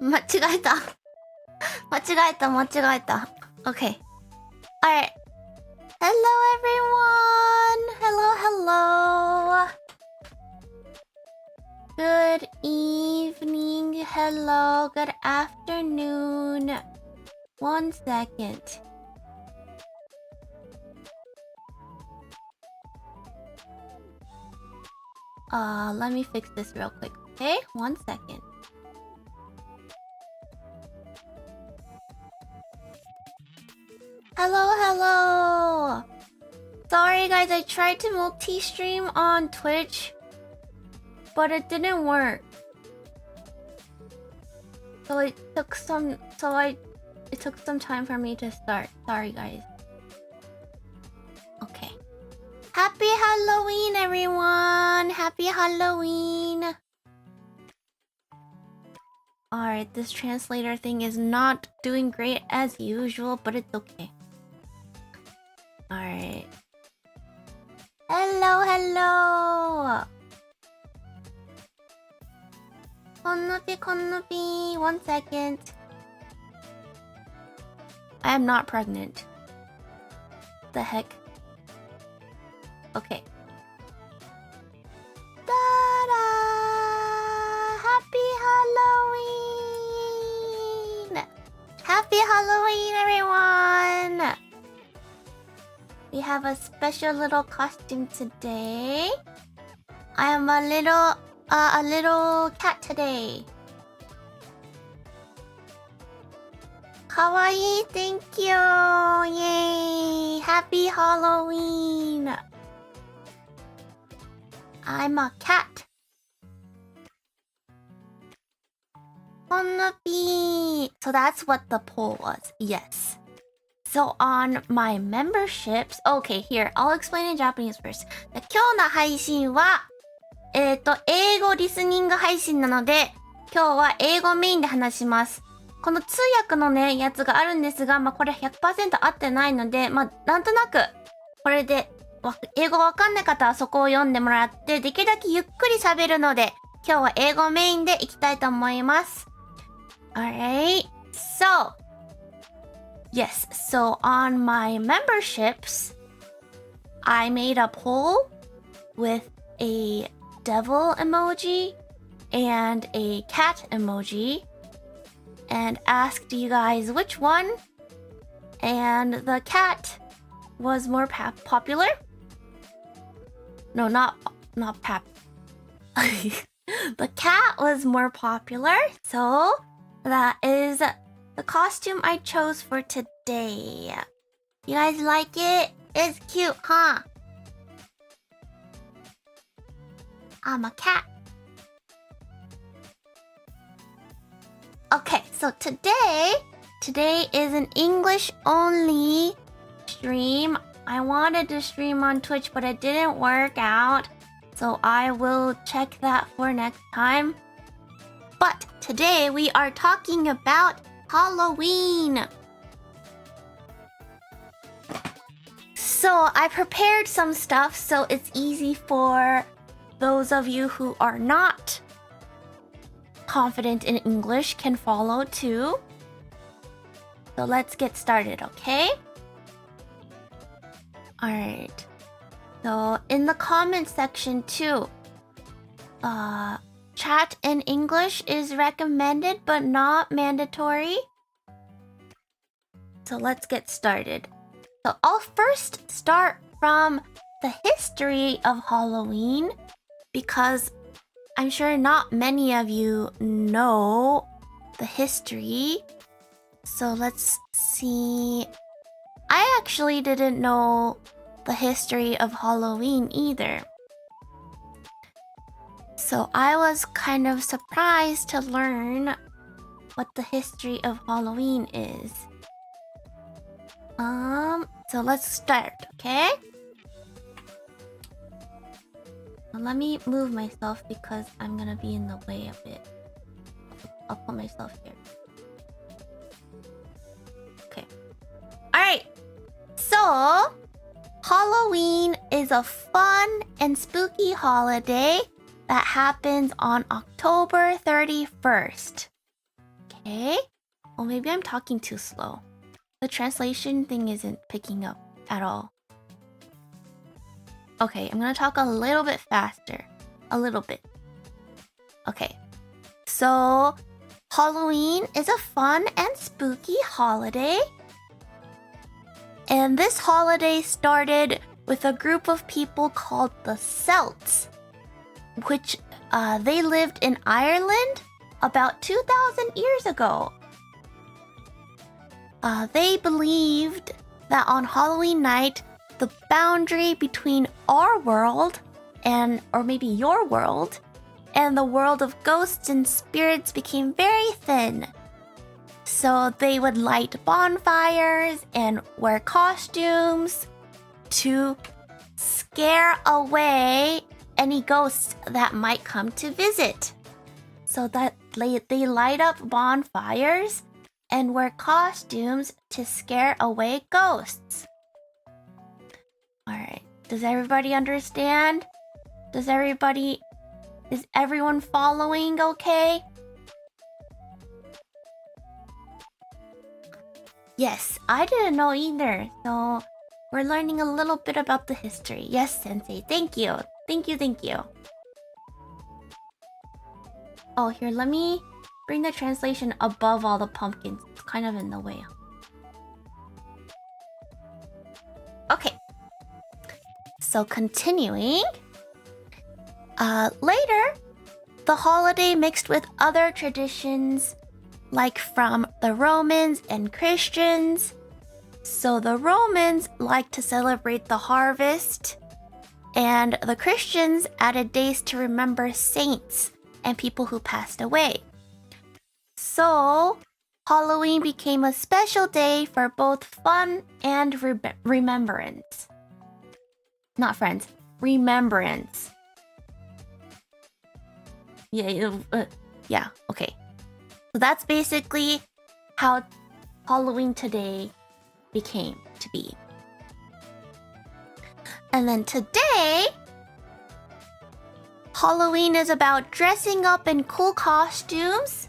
間違えた。Okay. Alright. Hello everyone! Hello. Good evening. Hello. Good afternoon. 1 second. Let me fix this real quick. Okay? 1 second. Hello. Sorry guys, I tried to multi-stream on Twitch, but it didn't work. So it took some time for me to start. Sorry guys. Okay. Happy Halloween everyone. Happy Halloween. Alright, this translator thing is not doing great as usual, but it's okay. Alright. Hello. Konnopi. 1 second. I am not pregnant. The heck? Okay. Ta-da! Happy Halloween! Happy Halloween, everyone! We have a special little costume today. I am a little cat today. Kawaii, thank you! Yay! Happy Halloween! I'm a cat. Nopi. So that's what the poll was. Yes. So on my memberships, okay, here, I'll explain in Japanese first. 今日の配信は、英語リスニング配信なので、今日は英語メインで話します。この通訳のね、やつがあるんですが、これ 100% 合ってないので、なんとなく、これで、英語わかんない方はそこを読んでもらって、できるだけゆっくり喋るので、今日は英語メインでいきたいと思います。Alright, yes, so on my memberships, I made a poll with a devil emoji and a cat emoji and asked you guys which one, and the cat was more popular. No, not pap. The cat was more popular, so that is the costume I chose for today. You guys like it? is cute, huh? I'm a cat. Okay, so today is an English only stream. I wanted to stream on Twitch, but it didn't work out. So I will check that for next time. But today we are talking about Halloween. So I prepared some stuff so it's easy for those of you who are not confident in English can follow too. So let's get started, okay? Alright. So in the comment section too, chat in English is recommended but not mandatory. So let's get started. So I'll first start from the history of Halloween because I'm sure not many of you know the history. So let's see. I actually didn't know the history of Halloween either. So I was kind of surprised to learn what the history of Halloween is. So let's start, okay? Let me move myself because I'm gonna be in the way of it. I'll put myself here. Okay. Alright. So, Halloween is a fun and spooky holiday that happens on October 31st. Okay? Well, maybe I'm talking too slow. The translation thing isn't picking up at all. Okay, I'm gonna talk a little bit faster. A little bit. Okay. So, Halloween is a fun and spooky holiday. And this holiday started with a group of people called the Celts, which they lived in Ireland about 2,000 years ago. They believed that on Halloween night, the boundary between our world or maybe your world, and the world of ghosts and spirits became very thin. So they would light bonfires and wear costumes to scare away any ghosts that might come to visit. So that they light up bonfires and wear costumes to scare away ghosts. Alright, does everybody understand? Is everyone following okay? Yes, I didn't know either, so we're learning a little bit about the history. Yes, Sensei, thank you. Thank you. Oh, here, let me bring the translation above all the pumpkins. It's kind of in the way. Okay. So continuing. Later, the holiday mixed with other traditions like from the Romans and Christians. So the Romans liked to celebrate the harvest, and the Christians added days to remember saints and people who passed away. So Halloween became a special day for both fun and remembrance. Not friends, remembrance. Yeah, okay. So that's basically how Halloween today became to be. And then today, Halloween is about dressing up in cool costumes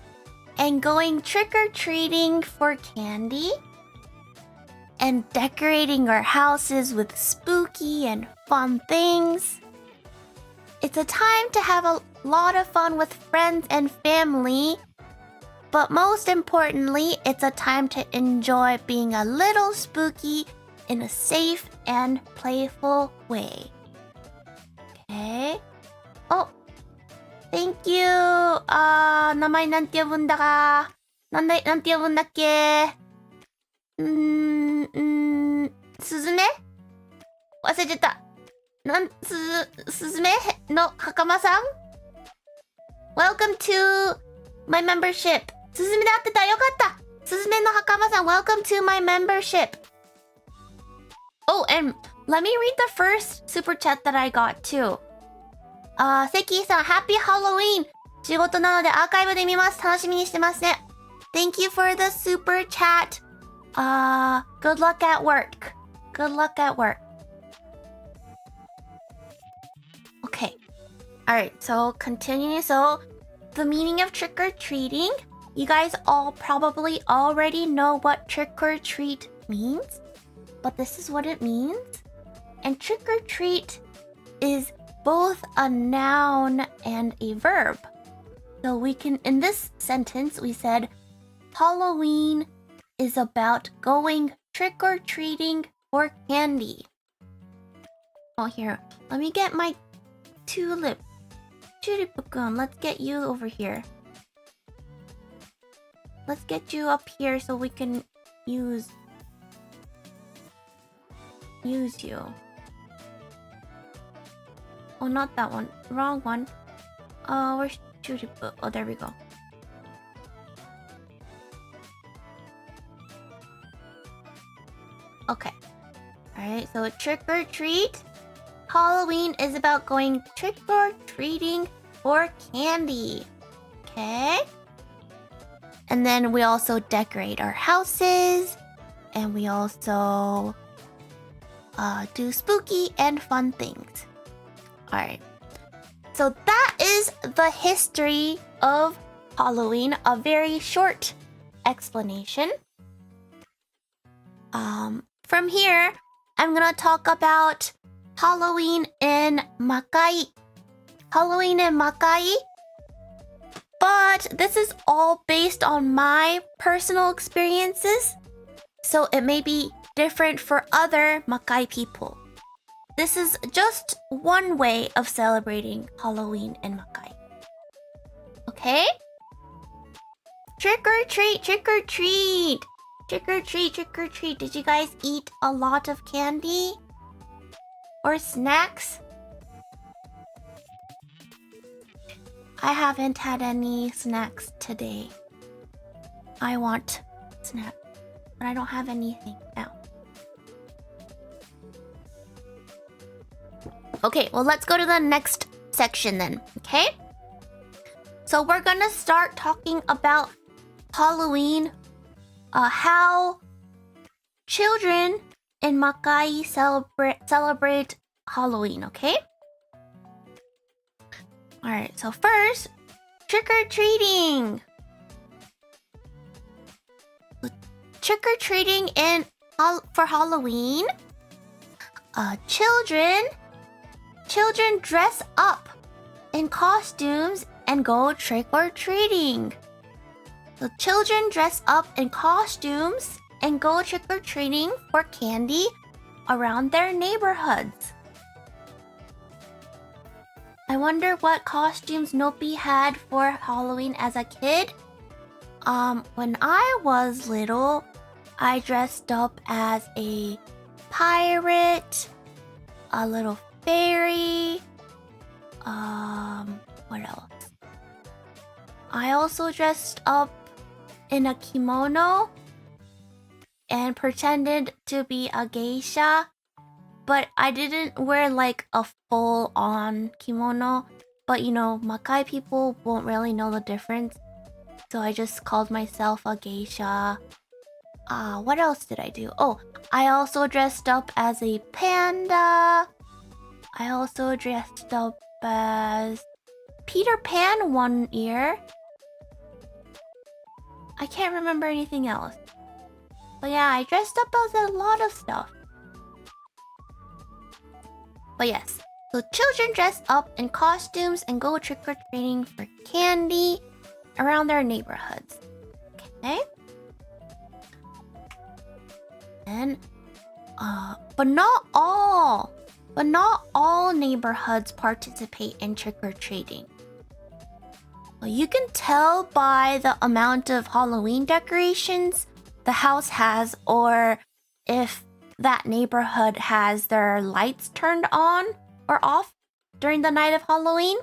and going trick-or-treating for candy and decorating our houses with spooky and fun things. It's a time to have a lot of fun with friends and family, but most importantly, it's a time to enjoy being a little spooky in a safe and playful way. Okay? Oh, thank you. 名前なんて呼ぶんだか。なんて呼ぶんだっけ。スズメ忘れちゃった。すずめの袴さん Welcome to my membership. すずめで会ってた。よかった。すずめの袴さん Welcome to my membership. Oh, and let me read the first super chat that I got too. セキーさん Happy Halloween. 仕事なのでアーカイブで見ます。楽しみにしてますね。Thank you for the super chat. Good luck at work. Good luck at work. Okay. Alright, so continue. So, the meaning of trick-or-treating. You guys all probably already know what trick-or-treat means. But this is what it means. And trick-or-treat is both a noun and a verb. So we can, in this sentence, we said, Halloween is about going trick-or-treating for candy. Oh, here. Let me get my tulip. Tulip-kun, let's get you over here. Let's get you up here so we can use you. Oh, not that one. Wrong one. Where's Tulip? Oh, there we go. Okay. Alright, so trick or treat. Halloween is about going trick or treating for candy. Okay? And then we also decorate our houses. And we also do spooky and fun things. Alright. So that is the history of Halloween. A very short explanation. From here, I'm gonna talk about Halloween in Makai. Halloween in Makai. But this is all based on my personal experiences. So it may be different for other Makai people. This is just one way of celebrating Halloween in Makai. Okay? Trick or treat, trick or treat. Trick or treat, trick or treat. Did you guys eat a lot of candy? Or snacks? I haven't had any snacks today. I want snacks, but I don't have anything now. Okay, well, let's go to the next section then, okay? So we're gonna start talking about Halloween, how children in Makai celebrate Halloween, okay? Alright, so first, trick-or-treating. Trick-or-treating for Halloween, children dress up in costumes and go trick-or-treating. So children dress up in costumes and go trick-or-treating for candy around their neighborhoods. I wonder what costumes Nopi had for Halloween as a kid. When I was little, I dressed up as a pirate, a little fairy, what else? I also dressed up in a kimono and pretended to be a geisha, but I didn't wear like a full-on kimono. But you know, Makai people won't really know the difference, so I just called myself a geisha. What else did I do? Oh, I also dressed up as a panda. I also dressed up as Peter Pan one year. I can't remember anything else. But yeah, I dressed up as a lot of stuff. But yes, so children dress up in costumes and go trick-or-treating for candy around their neighborhoods. Okay? And, but not all neighborhoods participate in trick-or-treating. Well, you can tell by the amount of Halloween decorations the house has, or if that neighborhood has their lights turned on or off during the night of Halloween.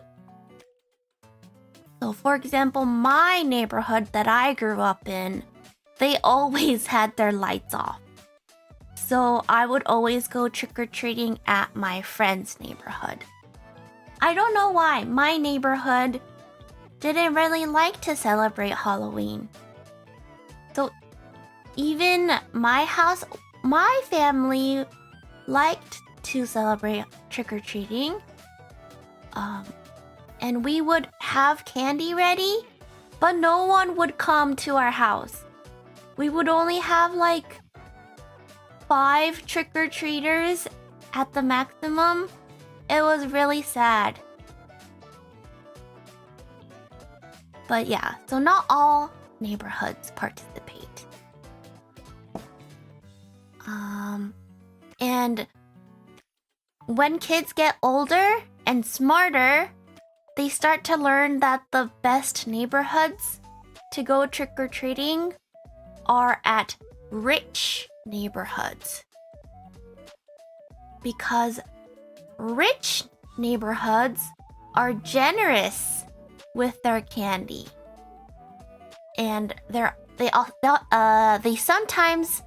So for example, my neighborhood that I grew up in, they always had their lights off. So I would always go trick-or-treating at my friend's neighborhood. I don't know why. My neighborhood didn't really like to celebrate Halloween. So even my house, my family liked to celebrate trick-or-treating. And we would have candy ready, but no one would come to our house. We would only have like 5 trick-or-treaters at the maximum. It was really sad. But yeah, so not all neighborhoods participate. And when kids get older and smarter, they start to learn that the best neighborhoods to go trick-or-treating are at rich neighborhoods. Because rich neighborhoods are generous with their candy. And they sometimes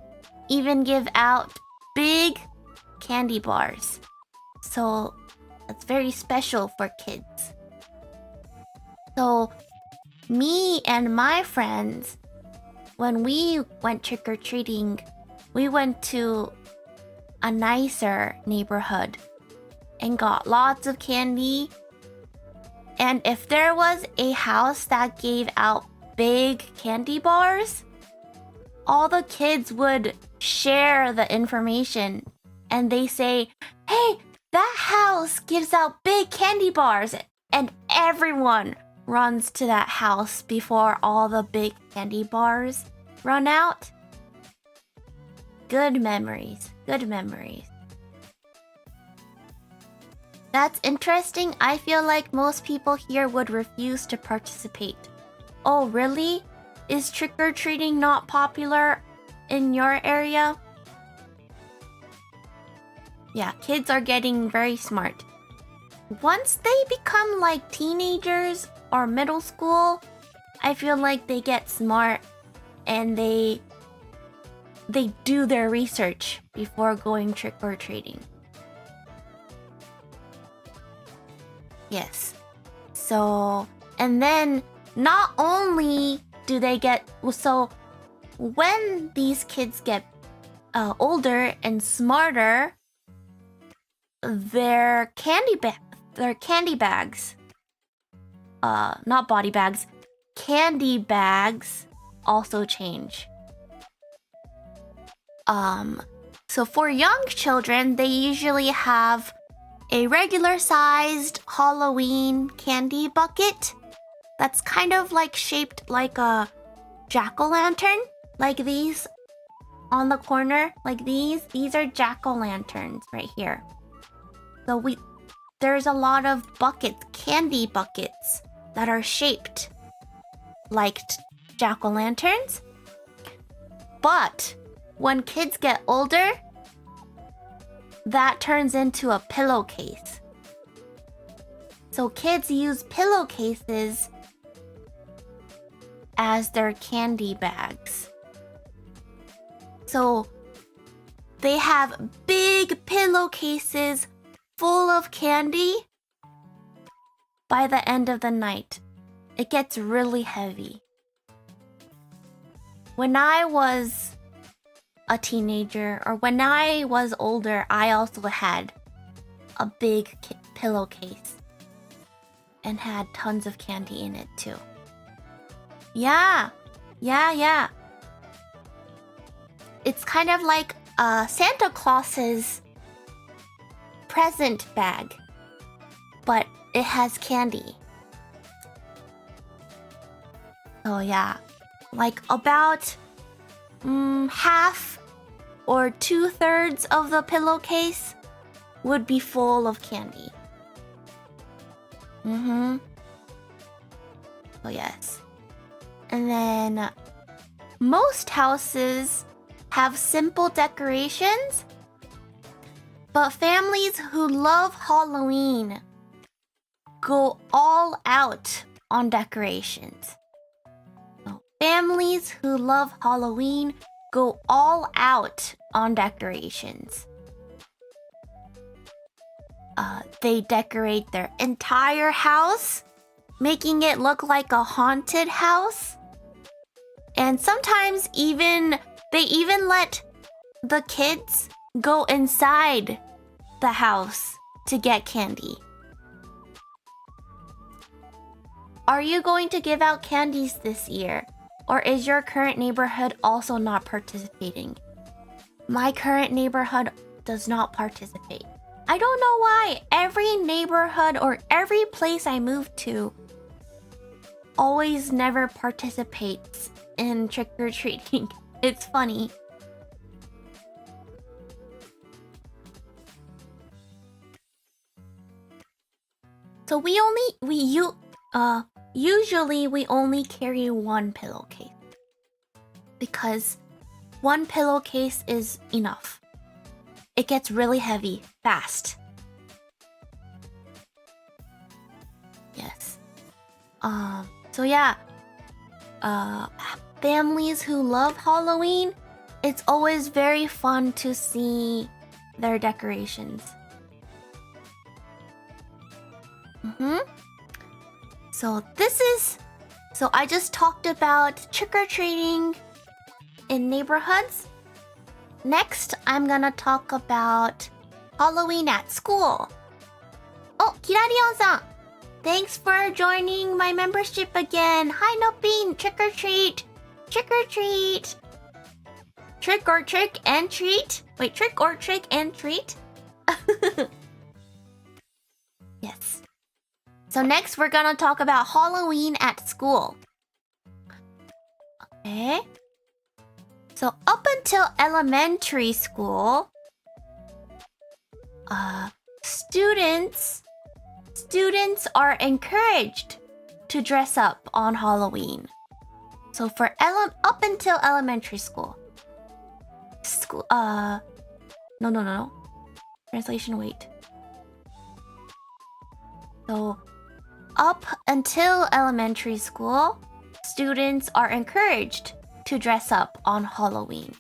even give out big candy bars. So that's very special for kids. So me and my friends, when we went trick-or-treating, we went to a nicer neighborhood and got lots of candy. And if there was a house that gave out big candy bars, all the kids would share the information and they say, "Hey, that house gives out big candy bars," and everyone runs to that house before all the big candy bars run out. Good memories, good memories. That's interesting. I feel like most people here would refuse to participate. Oh, really? Is trick-or-treating not popular in your area? Yeah, kids are getting very smart. Once they become like teenagers or middle school, I feel like they get smart and they do their research before going trick-or-treating. Yes. So, and then not only do they get, so when these kids get older and smarter, their candy bags, not body bags, candy bags also change. So for young children, they usually have a regular sized Halloween candy bucket that's kind of like shaped like a jack-o'-lantern, like these on the corner, like these are jack-o'-lanterns right here. So there's a lot of buckets, candy buckets that are shaped like jack-o'-lanterns. But when kids get older, that turns into a pillowcase. So kids use pillowcases as their candy bags. So they have big pillowcases full of candy. By the end of the night, it gets really heavy. When I was a teenager, or when I was older, I also had a big pillowcase and had tons of candy in it too. Yeah. It's kind of like Santa Claus's present bag, but it has candy. So yeah, like about half or 2/3 of the pillowcase would be full of candy. Oh yes. And then most houses have simple decorations But families who love Halloween go all out on decorations. So, families who love Halloween go all out on decorations. They decorate their entire house, making it look like a haunted house. And sometimes they even let the kids go inside the house to get candy. Are you going to give out candies this year? Or is your current neighborhood also not participating? My current neighborhood does not participate. I don't know why. Every neighborhood or every place I move to always never participates in trick-or-treating. It's funny. So usually we only carry one pillowcase because one pillowcase is enough. It gets really heavy fast. Yes. So yeah. Families who love Halloween, it's always very fun to see their decorations. So I just talked about trick-or-treating in neighborhoods. Next, I'm gonna talk about Halloween at school. Oh, Kirarion-san! Thanks for joining my membership again. Hi, Nopi! Trick-or-treat! Trick-or-treat! Trick or trick and treat? Wait, trick or trick and treat? Yes. So next, we're gonna talk about Halloween at school. Okay. So up until elementary school, students are encouraged to dress up on Halloween. So for up until elementary school, no. Translation, wait. So up until elementary school, students are encouraged to dress up on Halloween.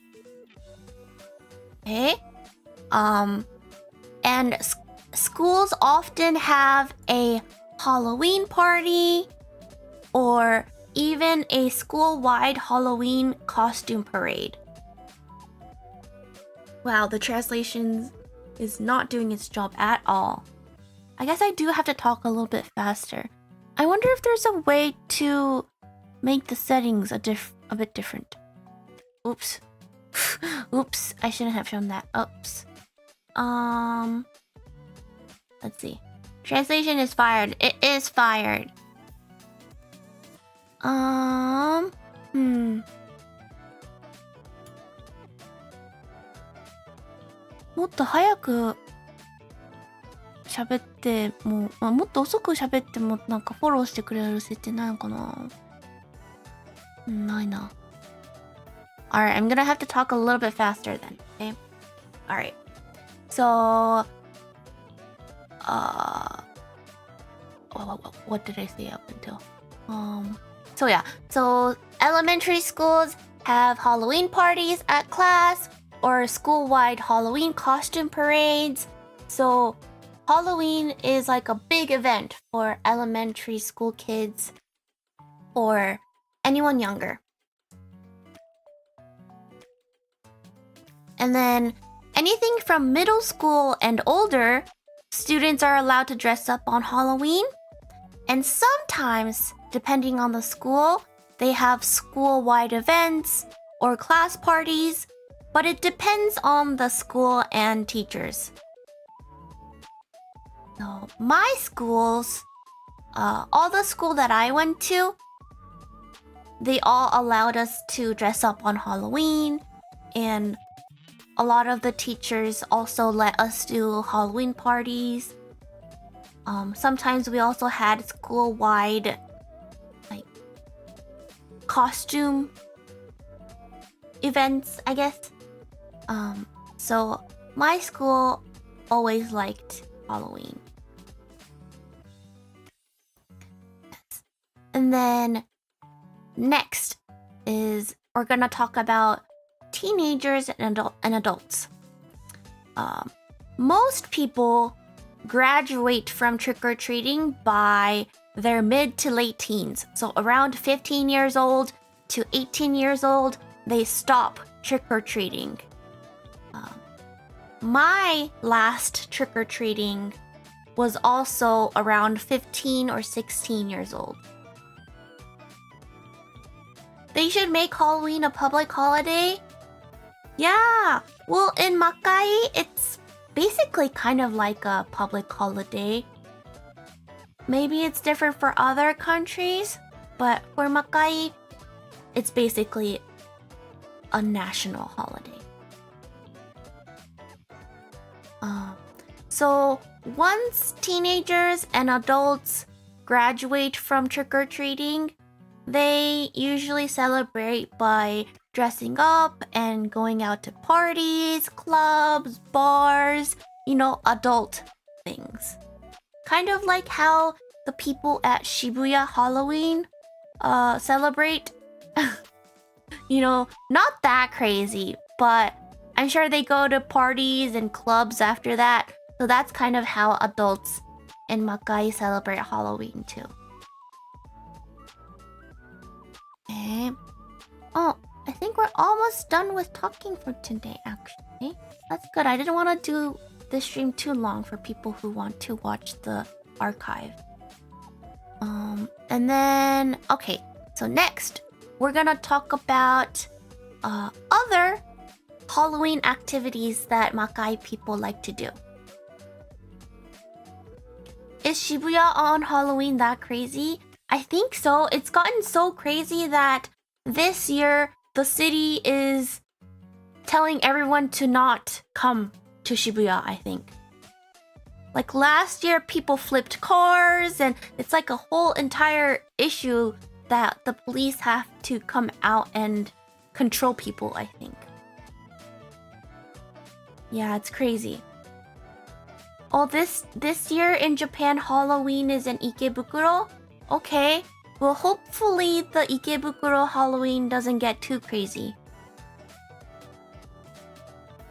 Okay? And schools often have a Halloween party or even a school-wide Halloween costume parade. Wow, the translation is not doing its job at all. I guess I do have to talk a little bit faster. I wonder if there's a way to make the settings a bit different. Oops. Oops, I shouldn't have shown that. Oops. Let's see. Translation is fired. It is fired. もっと早く喋っても、もっと遅く喋ってもなんかフォローしてくれる設定ないのかな？ないな。Alright, I'm gonna have to talk a little bit faster then, okay? Alright. So, what did I say up until? So yeah. So elementary schools have Halloween parties at class or school-wide Halloween costume parades. So Halloween is like a big event for elementary school kids or anyone younger. And then anything from middle school and older, students are allowed to dress up on Halloween. And sometimes, depending on the school, they have school-wide events or class parties, but it depends on the school and teachers. So my schools, all the school that I went to, they all allowed us to dress up on Halloween, and a lot of the teachers also let us do Halloween parties. Sometimes we also had school-wide like costume events, I guess. So my school always liked Halloween. And then next is we're gonna talk about teenagers and adults. Most people graduate from trick-or-treating by their mid to late teens. So around 15 years old to 18 years old, they stop trick-or-treating. My last trick-or-treating was also around 15 or 16 years old. They should make Halloween a public holiday. Yeah, well, in Makai, it's basically kind of like a public holiday. Maybe it's different for other countries, but for Makai, it's basically a national holiday. So once teenagers and adults graduate from trick-or-treating, they usually celebrate by dressing up and going out to parties, clubs, bars, adult things. Kind of like how the people at Shibuya Halloween celebrate. Not that crazy, but I'm sure they go to parties and clubs after that. So that's kind of how adults in Makai celebrate Halloween too. Okay. Oh, I think we're almost done with talking for today, actually. That's good. I didn't want to do this stream too long for people who want to watch the archive. And then, okay. So next, we're gonna talk about other Halloween activities that Makai people like to do. Is Shibuya on Halloween that crazy? I think so. It's gotten so crazy that this year the city is telling everyone to not come to Shibuya, I think. Like last year, people flipped cars, and it's like a whole entire issue that the police have to come out and control people, I think. Yeah, it's crazy. Oh, this year in Japan, Halloween is in Ikebukuro? Okay. Well, hopefully the Ikebukuro Halloween doesn't get too crazy.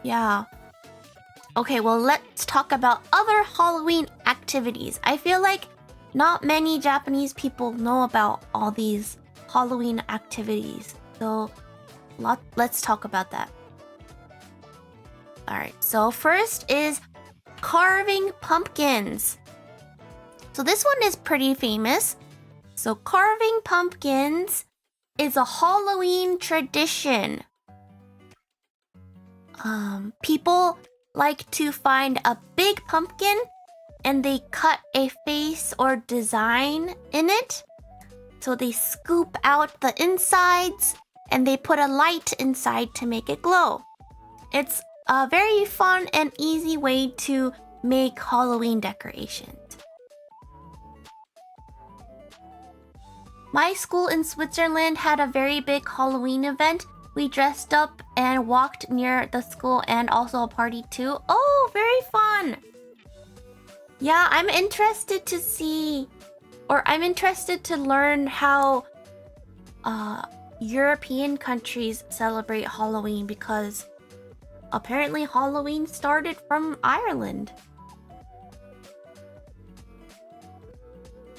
Yeah. Okay, well, let's talk about other Halloween activities. I feel like not many Japanese people know about all these Halloween activities. So let's talk about that. Alright, so first is carving pumpkins. So this one is pretty famous. So carving pumpkins is a Halloween tradition. People like to find a big pumpkin and they cut a face or design in it. So they scoop out the insides and they put a light inside to make it glow. It's a very fun and easy way to make Halloween decorations. My school in Switzerland had a very big Halloween event. We dressed up and walked near the school and also a party too. Oh, very fun! Yeah, I'm interested to learn how European countries celebrate Halloween because apparently Halloween started from Ireland.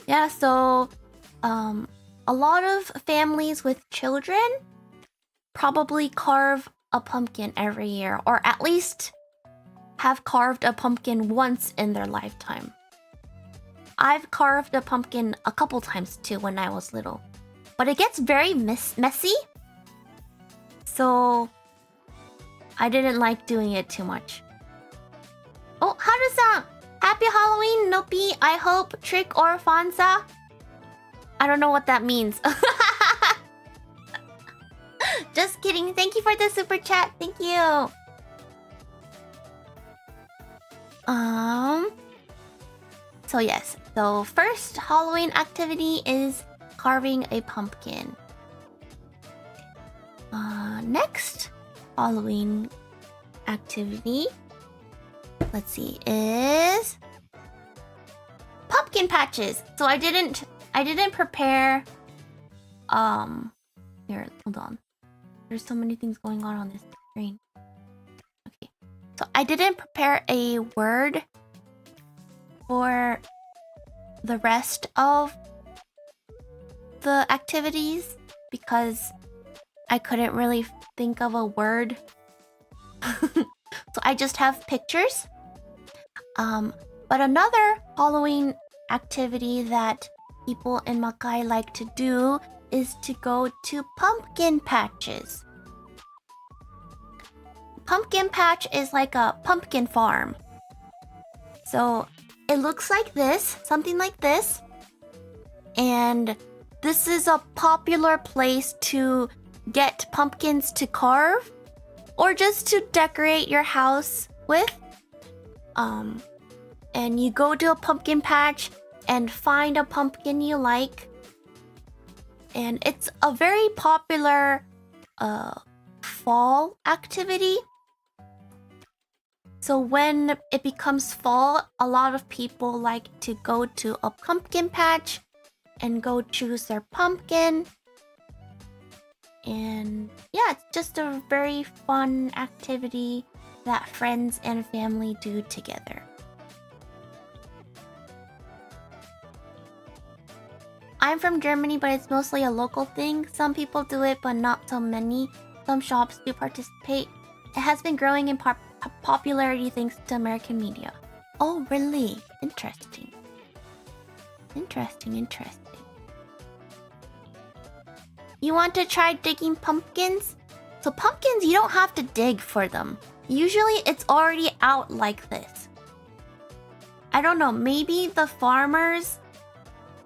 Yeah, so a lot of families with children probably carve a pumpkin every year, or at least have carved a pumpkin once in their lifetime. I've carved a pumpkin a couple times too when I was little, but it gets very messy, so I didn't like doing it too much. Oh, Haru-san! Happy Halloween, Nopi! I hope trick or fanza? I don't know what that means. Just kidding. Thank you for the super chat. Thank you. So yes. So first Halloween activity is carving a pumpkin. Next Halloween activity let's see, is pumpkin patches. So I didn't prepare, here, hold on. There's so many things going on this screen. Okay, so I didn't prepare a word for the rest of the activities because I couldn't really think of a word. So I just have pictures. But another Halloween activity that people in Makai like to do is to go to pumpkin patches. Pumpkin patch is like a pumpkin farm. So it looks like this, something like this. And this is a popular place to get pumpkins to carve or just to decorate your house with. And you go to a pumpkin patch and find a pumpkin you like. And it's a very popular fall activity. So when it becomes fall, a lot of people like to go to a pumpkin patch and go choose their pumpkin. And yeah, it's just a very fun activity that friends and family do together. I'm from Germany, but it's mostly a local thing. Some people do it, but not so many. Some shops do participate. It has been growing in popularity thanks to American media. Oh, really? Interesting. Interesting. You want to try digging pumpkins? So pumpkins, you don't have to dig for them. Usually it's already out like this. I don't know, maybe the farmers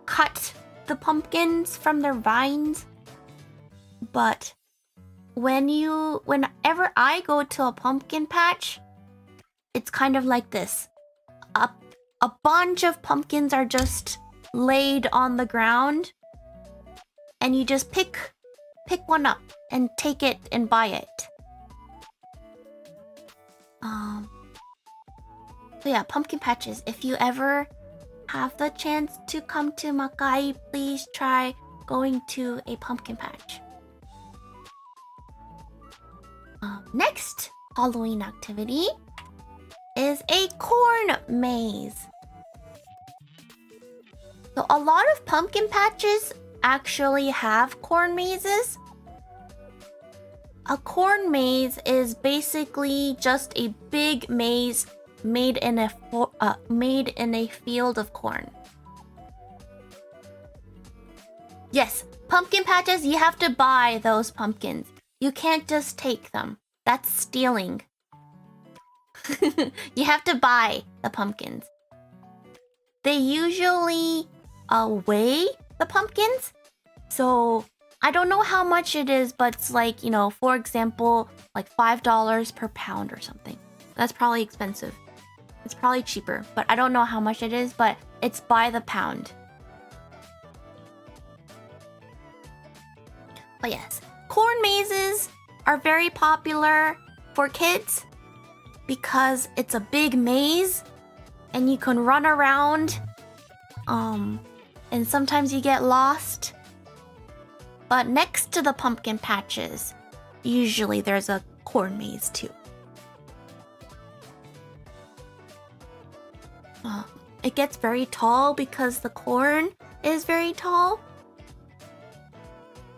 cut the pumpkins from their vines. But whenever I go to a pumpkin patch, it's kind of like this. A bunch of pumpkins are just laid on the ground. And you just pick one up and take it and buy it. So yeah, pumpkin patches. If you ever have the chance to come to Makai, please try going to a pumpkin patch. Next Halloween activity is a corn maze. So a lot of pumpkin patches actually have corn mazes. A corn maze is basically just a big maze made in a field of corn. Yes, pumpkin patches, you have to buy those pumpkins. You can't just take them. That's stealing. You have to buy the pumpkins. They usually weigh the pumpkins. So I don't know how much it is, but it's like, for example, like $5 per pound or something. That's probably expensive. It's probably cheaper, but I don't know how much it is, but it's by the pound. But yes, corn mazes are very popular for kids because it's a big maze and you can run around. And sometimes you get lost. But next to the pumpkin patches, usually there's a corn maze too. It gets very tall because the corn is very tall.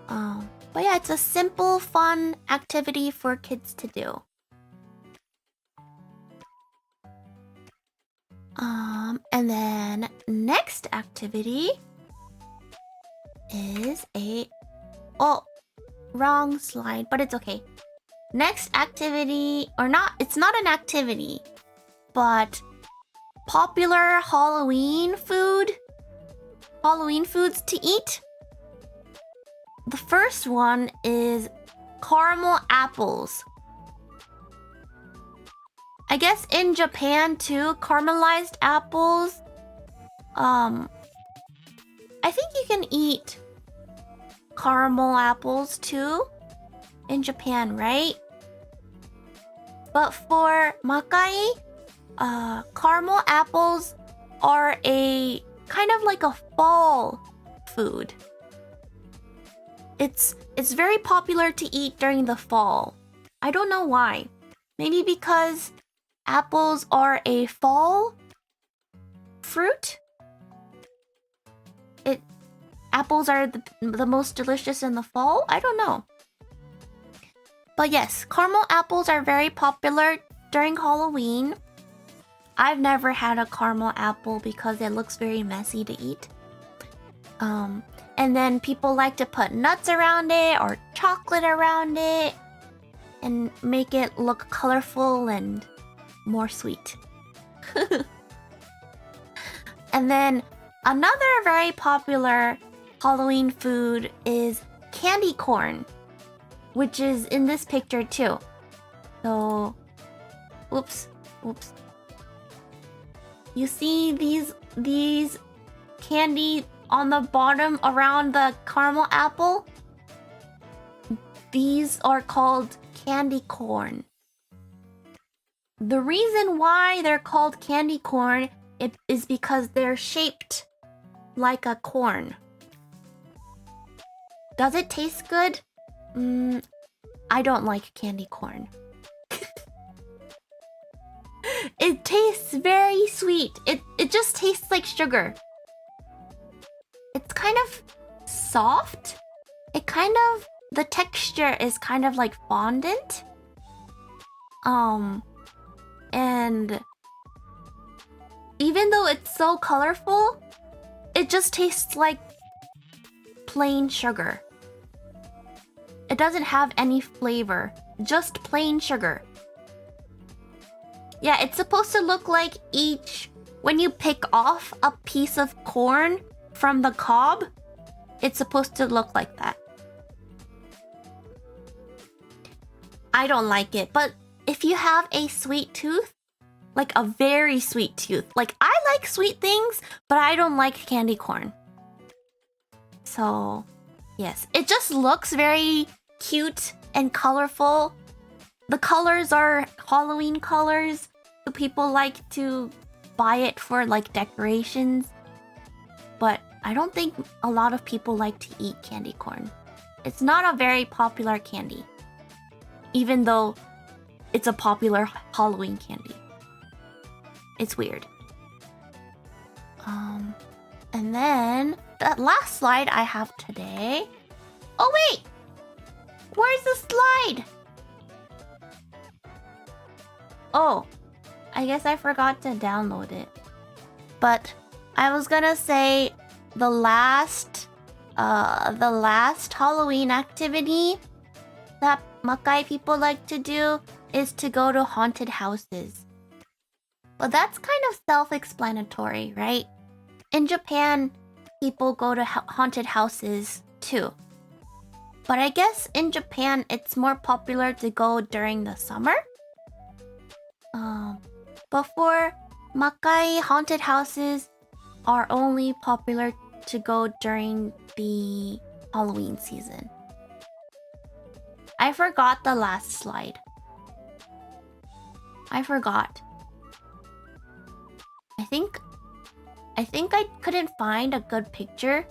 But yeah, it's a simple, fun activity for kids to do. And then next activity is wrong slide, but it's okay. Next activity, it's not an activity, but popular Halloween foods to eat. The first one is caramel apples. I guess in Japan too, caramelized apples. I think you can eat caramel apples too in Japan, right? But for Makai, caramel apples are a kind of like a fall food. It's very popular to eat during the fall. I don't know why. Maybe because apples are a fall fruit? Apples are the most delicious in the fall? I don't know. But yes, caramel apples are very popular during Halloween. I've never had a caramel apple because it looks very messy to eat. And then people like to put nuts around it or chocolate around it and make it look colorful and more sweet. And then another very popular Halloween food is candy corn, which is in this picture too. So, whoops. You see these candy on the bottom around the caramel apple? These are called candy corn. The reason why they're called candy corn is because they're shaped like a corn. Does it taste good? I don't like candy corn. It tastes very sweet. It just tastes like sugar. It's kind of soft. The texture is kind of like fondant. And even though it's so colorful, it just tastes like plain sugar. It doesn't have any flavor, just plain sugar. Yeah, it's supposed to look like when you pick off a piece of corn from the cob, it's supposed to look like that. I don't like it, but if you have a sweet tooth, like a very sweet tooth, like I like sweet things, but I don't like candy corn. So, yes, it just looks very cute and colorful. The colors are Halloween colors, so people like to buy it for like decorations. But I don't think a lot of people like to eat candy corn. It's not a very popular candy, even though it's a popular Halloween candy. It's weird. And then the last slide I have today. Oh wait! Where's the slide? Oh, I guess I forgot to download it. But I was gonna say the last Halloween activity that Makai people like to do is to go to haunted houses. But that's kind of self-explanatory, right? In Japan, people go to haunted houses too. But I guess in Japan, it's more popular to go during the summer. But for Makai, haunted houses are only popular to go during the Halloween season. I forgot the last slide. I forgot. I think I couldn't find a good picture.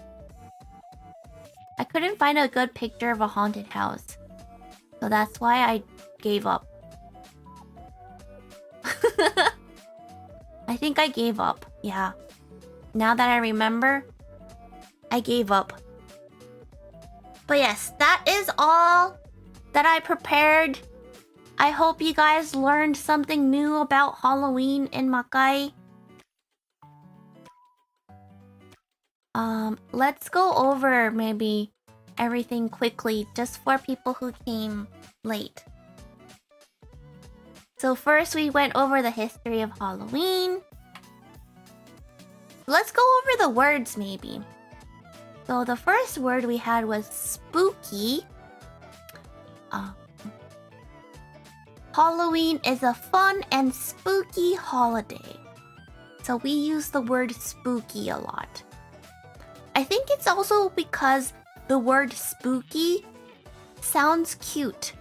I couldn't find a good picture of a haunted house. So that's why I gave up. I think I gave up. Yeah. Now that I remember, I gave up. But yes, that is all that I prepared. I hope you guys learned something new about Halloween in Makai. Let's go over maybe everything quickly just for people who came late. So first we went over the history of Halloween. Let's go over the words maybe. So the first word we had was spooky. Halloween is a fun and spooky holiday. So we use the word spooky a lot. I think it's also because the word spooky sounds cute.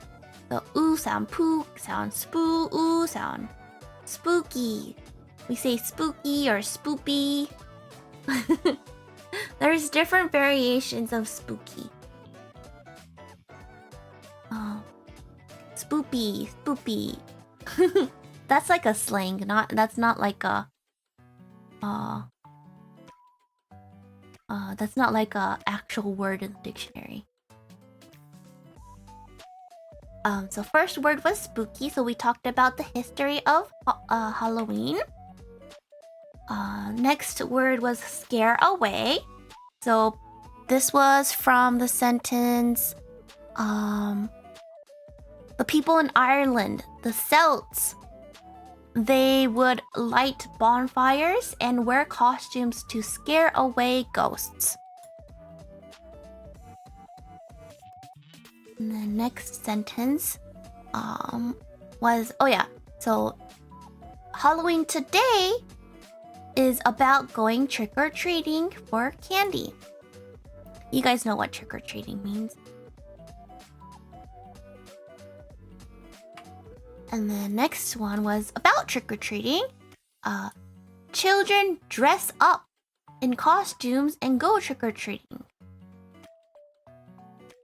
The oo sound, poo sound, spoo, oo sound. spooky. We say spooky or spoopy. There's different variations of spooky. Spoopy, spoopy. That's like a slang, that's not like a that's not like a actual word in the dictionary. So first word was spooky, so we talked about the history of Halloween. Next word was scare away. So this was from the sentence, the people in Ireland, the Celts, they would light bonfires and wear costumes to scare away ghosts. And the next sentence was, so Halloween today is about going trick-or-treating for candy. You guys know what trick-or-treating means. And the next one was about trick-or-treating. Children dress up in costumes and go trick-or-treating.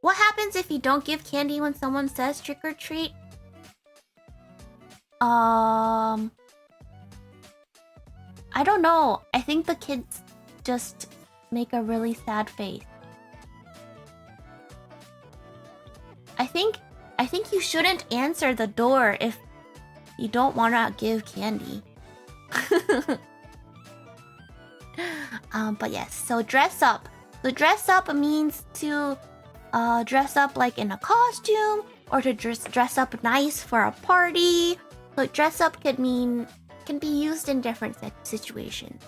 What happens if you don't give candy when someone says trick-or-treat? I don't know. I think the kids just make a really sad face. I think you shouldn't answer the door if you don't want to give candy. But yes, so dress up. So dress up means to dress up like in a costume or to dress up nice for a party. So dress up can be used in different situations.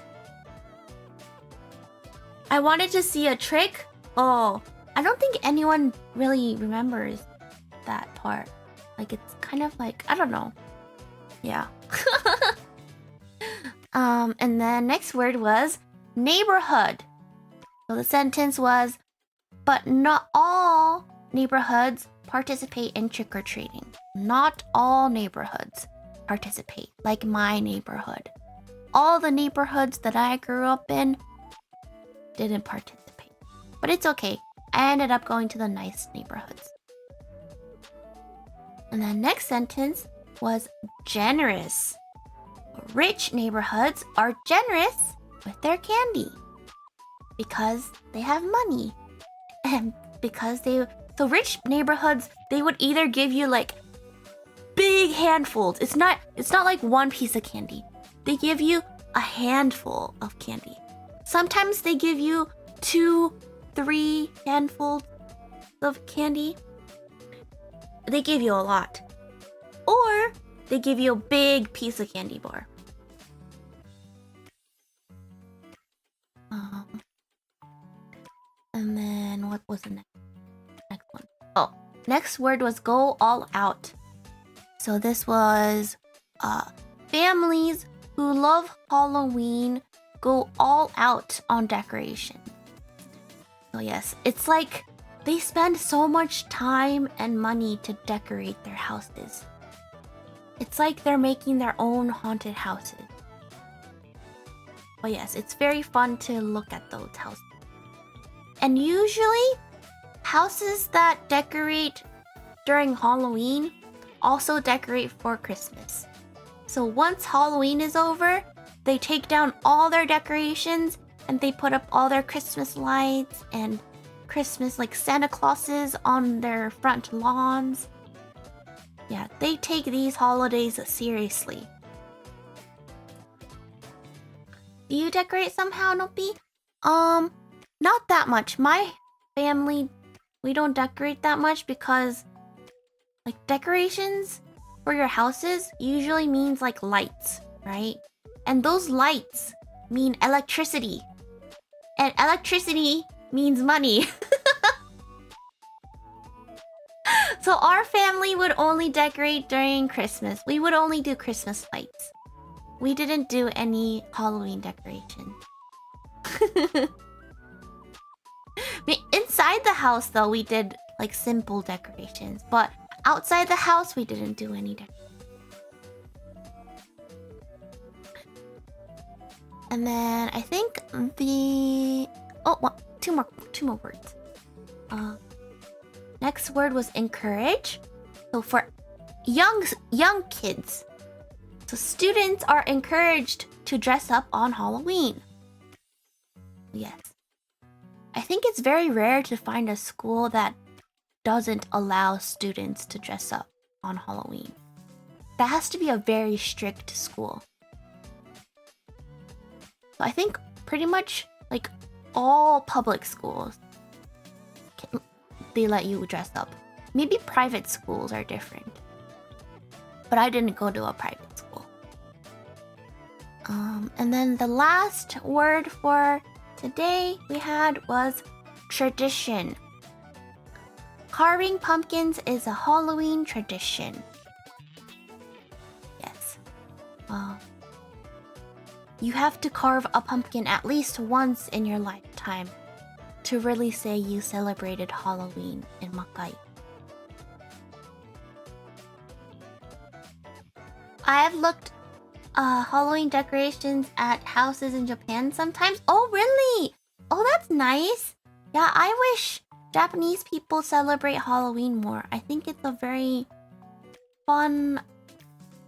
I wanted to see a trick. Oh, I don't think anyone really remembers that part. Like it's kind of like, I don't know. Yeah. And then next word was neighborhood. So the sentence was, but not all neighborhoods participate in trick-or-treating. Not all neighborhoods participate, like my neighborhood. All the neighborhoods that I grew up in didn't participate. But it's okay. I ended up going to the nice neighborhoods. And the next sentence was generous. Rich neighborhoods are generous with their candy because they have money. And because so rich neighborhoods, they would either give you like big handfuls. It's not like one piece of candy. They give you a handful of candy. Sometimes they give you 2-3 handfuls of candy. They give you a lot. Or they give you a big piece of candy bar. And then what was the next one? Oh, next word was go all out. So this was families who love Halloween go all out on decoration. So yes, it's like they spend so much time and money to decorate their houses. It's like they're making their own haunted houses. But yes, it's very fun to look at those houses. And usually, houses that decorate during Halloween also decorate for Christmas. So once Halloween is over, they take down all their decorations and they put up all their Christmas lights and Christmas like Santa Clauses on their front lawns. Yeah, they take these holidays seriously. Do you decorate somehow, Nopi? Not that much. My family, we don't decorate that much because like decorations for your houses usually means like lights, right? And those lights mean electricity. And electricity means money. So our family would only decorate during Christmas. We would only do Christmas lights. We didn't do any Halloween decoration. Inside the house though, we did like simple decorations. But outside the house, we didn't do any decorations. And then I think two more words. Next word was encourage. So for young kids, so students are encouraged to dress up on Halloween. Yes. I think it's very rare to find a school that doesn't allow students to dress up on Halloween. That has to be a very strict school. So I think pretty much like all public schools, they let you dress up. Maybe private schools are different. But I didn't go to a private school. And then the last word for today we had was tradition. Carving pumpkins is a Halloween tradition. Yes. You have to carve a pumpkin at least once in your lifetime to really say you celebrated Halloween in Makai. I have looked Halloween decorations at houses in Japan sometimes. Oh, really? Oh, that's nice. Yeah, I wish Japanese people celebrate Halloween more. I think it's a very fun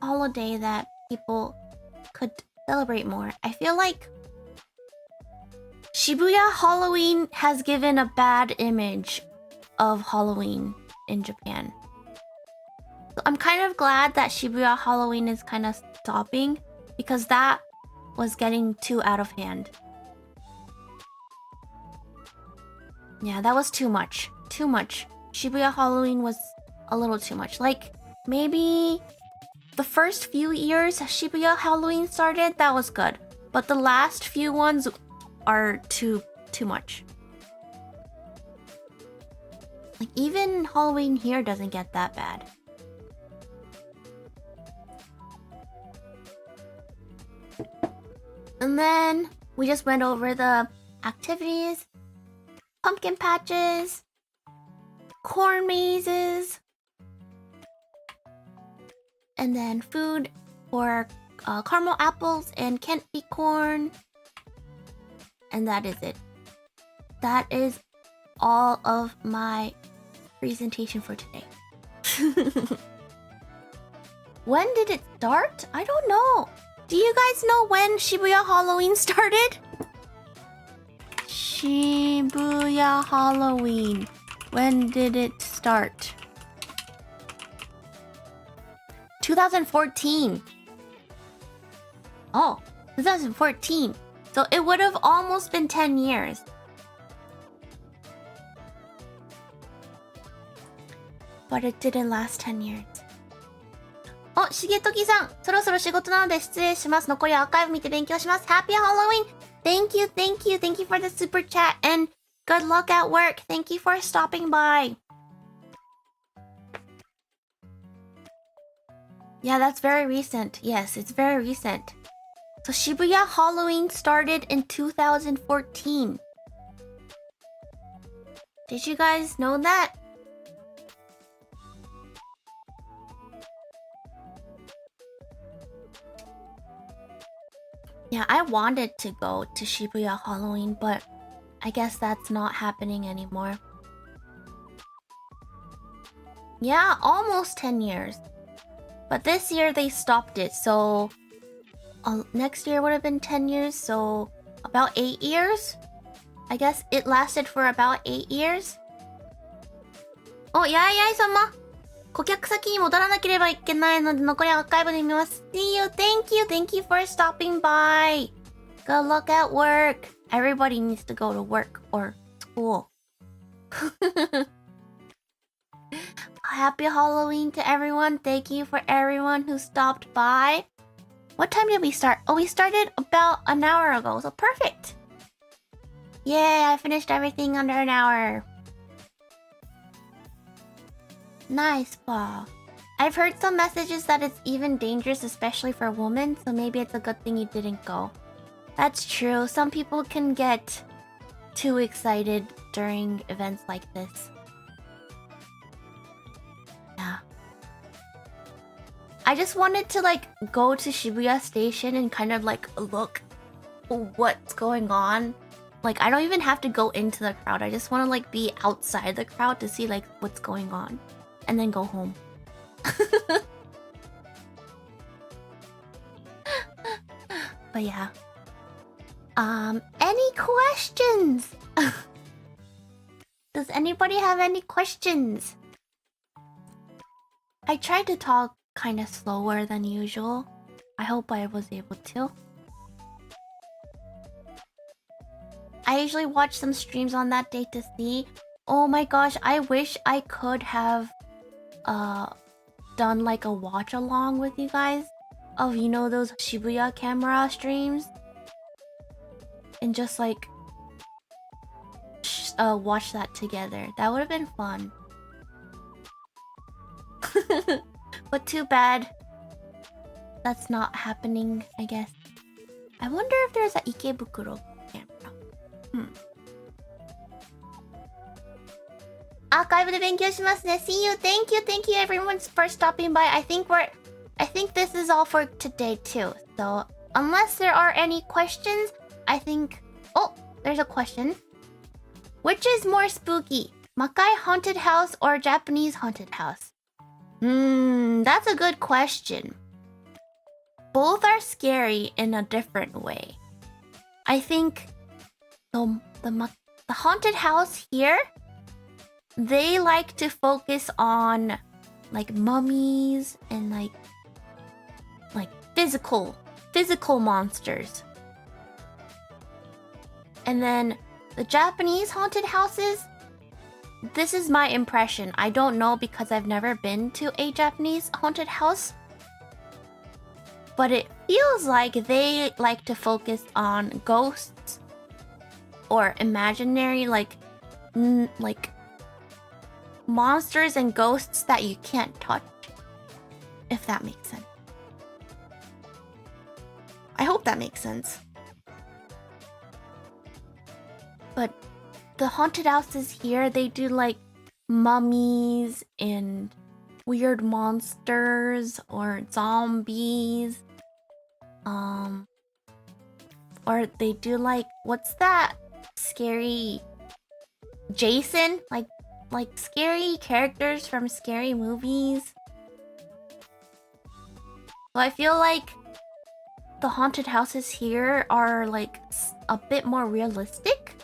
holiday that people could celebrate more. I feel like Shibuya Halloween has given a bad image of Halloween in Japan. So I'm kind of glad that Shibuya Halloween is kind of stopping because that was getting too out of hand. Yeah, that was too much. Too much. Shibuya Halloween was a little too much. Like, maybe the first few years Shibuya Halloween started, that was good. But the last few ones are too much. Like, even Halloween here doesn't get that bad. And then we just went over the activities. Pumpkin patches, corn mazes, and then food for caramel apples and Kent corn. And that is it. That is all of my presentation for today. When did it start? I don't know. Do you guys know when Shibuya Halloween started? Shibuya Halloween. When did it start? 2014. Oh, 2014. So it would have almost been 10 years. But it didn't last 10 years. お、しげときさん、そろそろ仕事なので失礼します。残りはアーカイブ見て勉強します。Happy Halloween! Thank you, thank you, thank you for the super chat and good luck at work. Thank you for stopping by. Yeah, that's very recent. Yes, it's very recent. So Shibuya Halloween started in 2014. Did you guys know that? Yeah, I wanted to go to Shibuya Halloween, but I guess that's not happening anymore. Yeah, almost 10 years. But this year they stopped it, so next year would have been 10 years, so about 8 years? I guess it lasted for about 8 years. お、やいやい様。顧客先に戻らなければいけないので残りはアーカイブで見ます。See you, thank you for stopping by. Good luck at work. Everybody needs to go to work or school. Happy Halloween to everyone. Thank you for everyone who stopped by. What time did we start? Oh, we started about an hour ago, so perfect. Yay, I finished everything under an hour. Nice, Paul. I've heard some messages that it's even dangerous, especially for women, so maybe it's a good thing you didn't go. That's true. Some people can get too excited during events like this. Yeah. I just wanted to like go to Shibuya Station and kind of like look what's going on. Like, I don't even have to go into the crowd. I just want to like be outside the crowd to see like what's going on and then go home. But yeah. Any questions? Does anybody have any questions? I tried to talk kind of slower than usual. I hope I was able to. I usually watch some streams on that day to see. Oh my gosh, I wish I could have done like a watch along with you guys of, you know, those Shibuya camera streams, and just like watch that together. That would have been fun. But too bad that's not happening, I guess. I wonder if there's a Ikebukuro camera. Archive で勉強しますね. See you. Thank you everyone for stopping by. I think this is all for today too. So unless there are any questions, I think... Oh, there's a question. Which is more spooky? Makai haunted house or Japanese haunted house? That's a good question. Both are scary in a different way. I think the haunted house here, they like to focus on like mummies and like physical monsters. And then the Japanese haunted houses, this is my impression. I don't know because I've never been to a Japanese haunted house. But it feels like they like to focus on ghosts or imaginary like monsters and ghosts that you can't touch. If that makes sense. I hope that makes sense. But the haunted houses here, they do like mummies and weird monsters or zombies. Or they do like, what's that scary Jason? Like scary characters from scary movies. So I feel like the haunted houses here are like a bit more realistic.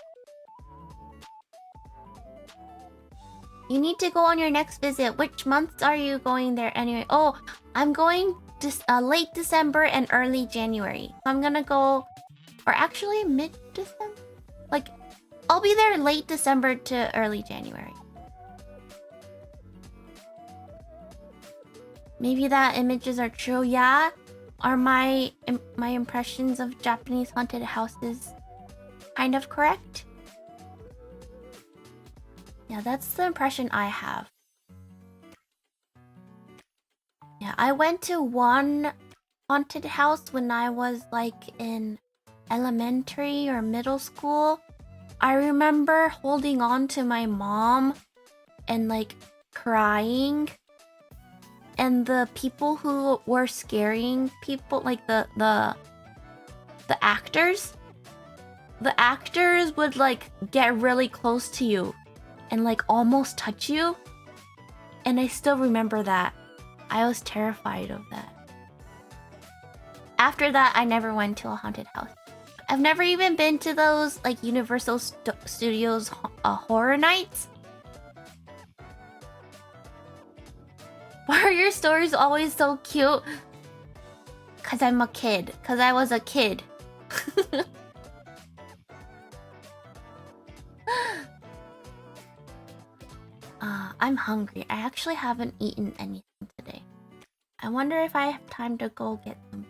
You need to go on your next visit. Which months are you going there anyway? Oh, I'm going late December and early January. I'm gonna go, or actually mid-December? Like, I'll be there late December to early January. Maybe that images are true. Yeah, are my impressions of Japanese haunted houses kind of correct? Yeah, that's the impression I have. Yeah, I went to one haunted house when I was like in elementary or middle school. I remember holding on to my mom and like crying. And the people who were scaring people, like the actors would like get really close to you and like almost touch you. And I still remember that. I was terrified of that. After that, I never went to a haunted house. I've never even been to those like Universal Studios horror nights. Why are your stories always so cute? Cause I'm a kid. Cause I was a kid. I'm hungry. I actually haven't eaten anything today. I wonder if I have time to go get some.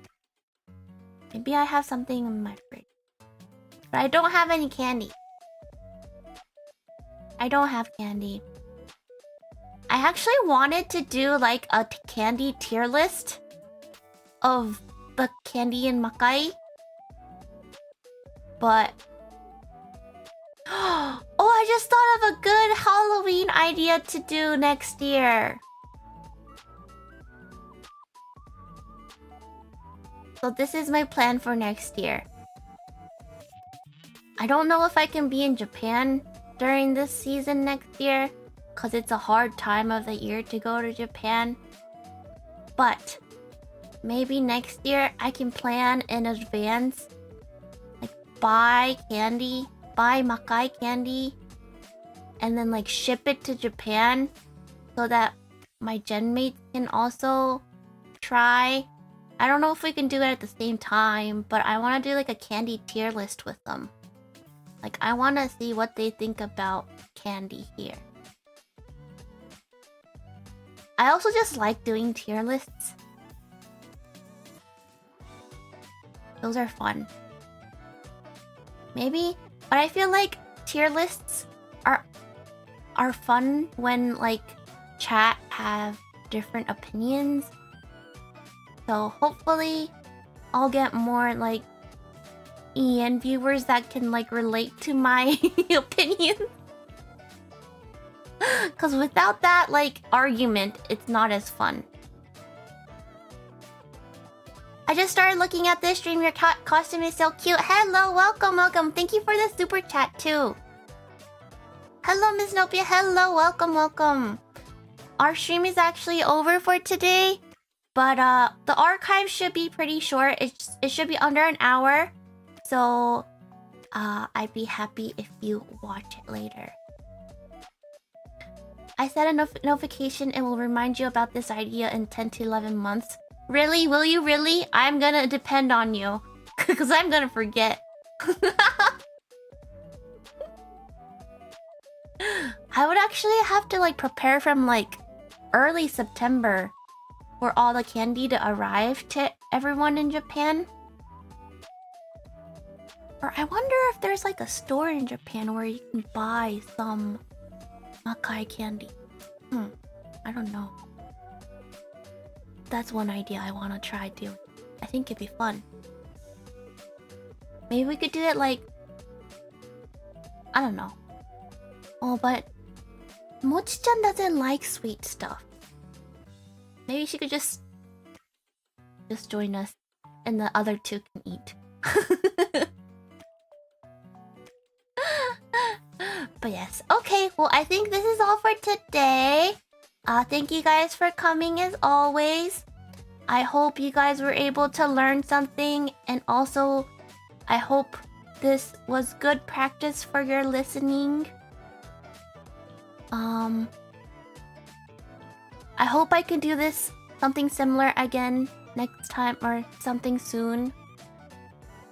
Maybe I have something in my fridge. But I don't have any candy. I don't have candy. I actually wanted to do like a candy tier list of the candy in Makai. But... Oh, I just thought of a good Halloween idea to do next year. So this is my plan for next year. I don't know if I can be in Japan during this season next year, because it's a hard time of the year to go to Japan. But maybe next year I can plan in advance, like buy candy, buy Makai candy, and then like ship it to Japan so that my gen mates can also try. I don't know if we can do it at the same time, but I want to do like a candy tier list with them. Like I want to see what they think about candy here. I also just like doing tier lists. Those are fun. Maybe, but I feel like tier lists are fun when like chat have different opinions. So hopefully I'll get more like EN viewers that can like relate to my opinion. Cause without that like argument, it's not as fun. I just started looking at this stream. Your costume is so cute. Hello, welcome. Thank you for the super chat too. Hello, Miss Nopi. Hello, welcome. Our stream is actually over for today, but the archive should be pretty short. It should be under an hour, so I'd be happy if you watch it later. I set a notification. It will remind you about this idea in 10 to 11 months. Really? Will you really? I'm gonna depend on you. Because I'm gonna forget. I would actually have to like prepare from like early September for all the candy to arrive to everyone in Japan. Or I wonder if there's like a store in Japan where you can buy some Makai candy. I don't know. That's one idea I want to try doing. I think it'd be fun. Maybe we could do it like... I don't know. Oh, but... Mochi-chan doesn't like sweet stuff. Maybe she could just join us and the other two can eat. But yes. Okay, well I think this is all for today. Thank you guys for coming as always. I hope you guys were able to learn something, and also I hope this was good practice for your listening. I hope I can do this something similar again next time or something soon.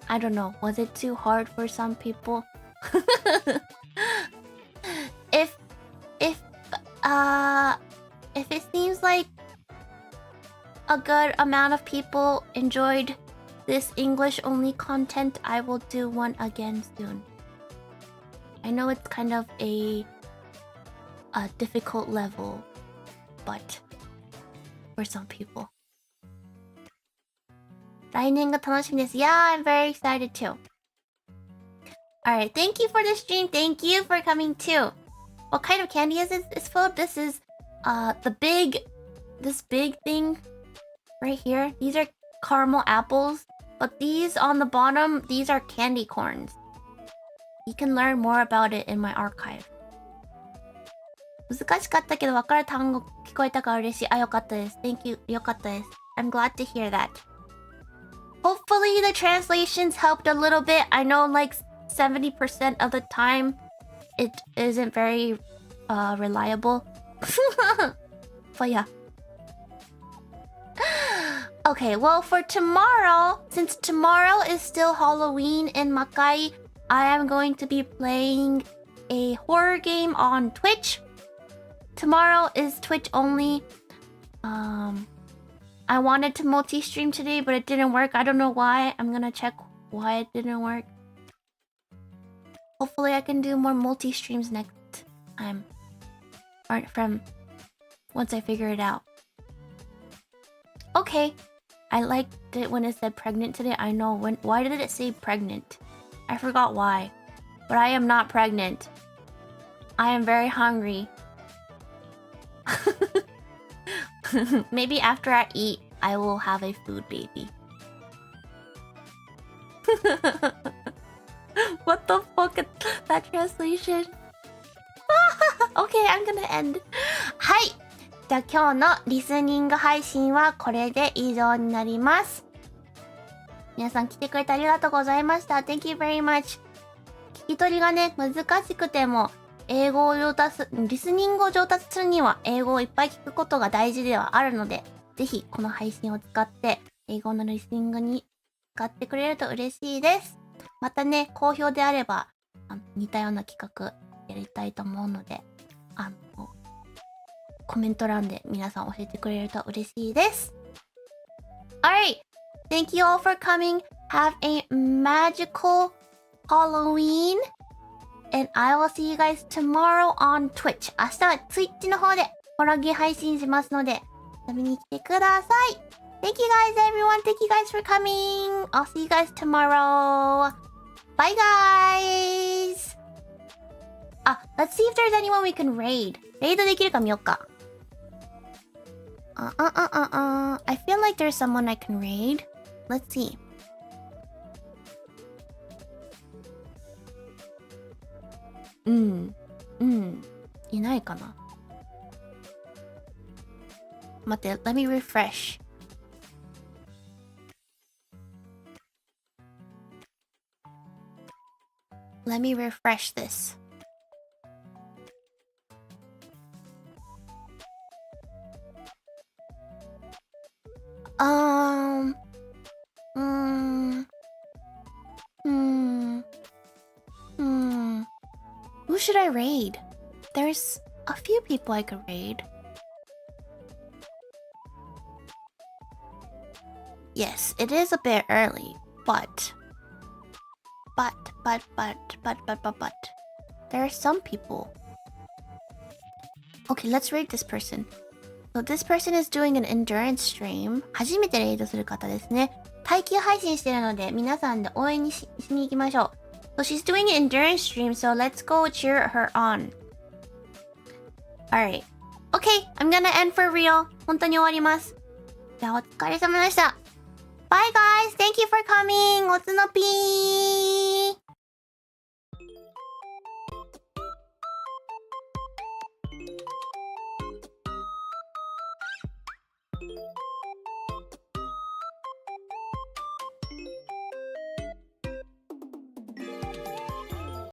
I don't know. Was it too hard for some people? If it seems like a good amount of people enjoyed this English only content, I will do one again soon. I know it's kind of a difficult level, but for some people. 来年が楽しみです。Yeah, I'm very excited too. Alright, thank you for the stream. Thank you for coming too. What kind of candy is this filled? This is this big thing right here. These are caramel apples, but these on the bottom, these are candy corns. You can learn more about it in my archive. 難しかったけど分かる単語聞こえたから嬉しい。あ、よかったです。Thank you. よかったです。I'm glad to hear that. Hopefully the translations helped a little bit. I know like 70% of the time it isn't very reliable. But yeah. Okay, well for tomorrow, since tomorrow is still Halloween in Makai, I am going to be playing a horror game on Twitch. Tomorrow is Twitch only. I wanted to multi-stream today, but it didn't work. I don't know why. I'm gonna check why it didn't work. Hopefully I can do more multi-streams next time. Or from once I figure it out. Okay. I liked it when it said pregnant today. I know when. Why did it say pregnant? I forgot why. But I am not pregnant. I am very hungry. Maybe after I eat, I will have a food baby. What the fuck is that translation? Okay, I'm gonna end. はい。じゃあ今日のリスニング配信はこれで以上になります。皆さん来てくれてありがとうございました。Thank you very much. 聞き取りがね、難しくても、リスニングを上達するには英語をいっぱい聞くことが大事ではあるので、ぜひこの配信を使って英語のリスニングに使ってくれると嬉しいです。またね、好評であれば似たような企画やりたいと思うので、コメント欄で皆さん教えてくれると嬉しいです。Alright, thank you all for coming. Have a magical Halloween. And I will see you guys tomorrow on Twitch. 明日は Twitch の方でホロゲ配信しますので、遊びに来てください。Thank you guys, everyone. Thank you guys for coming. I'll see you guys tomorrow. Bye, guys. Let's see if there's anyone we can raid. レイドできるか見よっか。I feel like there's someone I can raid. Let's see. いないかな。待って、let me refresh. Let me refresh this. Who should I raid? There's a few people I could raid. Yes, it is a bit early, but there are some people. Okay, let's raid this person. So this person is doing an endurance stream. 初めてレイドする方ですね。耐久配信してるので、皆さんで応援しに行きましょう。So she's doing an endurance stream, so let's go cheer her on. Alright. Okay, I'm gonna end for real. 本当に終わります。じゃあお疲れ様でした。Bye guys! Thank you for coming! おつのぴー